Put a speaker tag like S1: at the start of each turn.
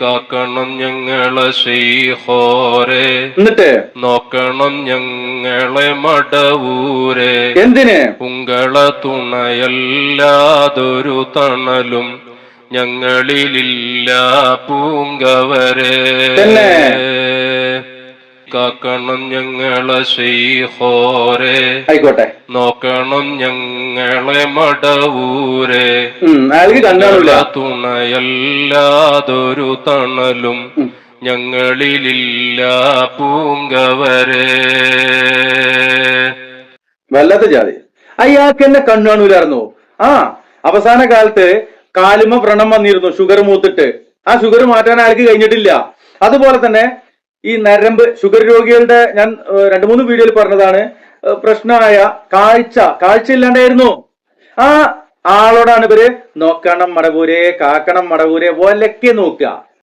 S1: കാക്കണം ഞങ്ങളെ ശൈഖോരെ,
S2: എന്നിട്ട്
S1: നോക്കണം ഞങ്ങളെ മടവൂരെ.
S2: എന്തിന്?
S1: ഉങ്ങളെ തുണയല്ലാതൊരു തണലും ഞങ്ങളിലില്ല പൂങ്കവരെ. കാക്കണം ഞങ്ങളെ ശൈഖോരെ,
S2: ആയിക്കോട്ടെ,
S1: നോക്കണം ഞങ്ങളെ മടവൂരെ. തുണയല്ലാതൊരു തണലും ഞങ്ങളിലില്ല പൂങ്കവരെ.
S2: വല്ലാത്ത ജാതി. അയാൾക്ക് എന്നെ കണ്ണു കാണൂലായിരുന്നു. അവസാന കാലത്ത് കാലുമ വ്രണം വന്നിരുന്നു, ഷുഗർ മൂത്തിട്ട്. ആ ഷുഗർ മാറ്റാൻ അയാൾക്ക് കഴിഞ്ഞിട്ടില്ല. അതുപോലെ തന്നെ ഈ നരമ്പ് ഷുഗർ രോഗികളുടെ ഞാൻ 2-3 വീഡിയോയിൽ പറഞ്ഞതാണ്, പ്രശ്നമായ കാഴ്ച ഇല്ലാണ്ടായിരുന്നു. ആ ആളോടാണ് ഇവര് നോക്കണം മടവൂരെ, കാക്കണം മടവൂരെ, ഒലക്കെ നോക്കുക.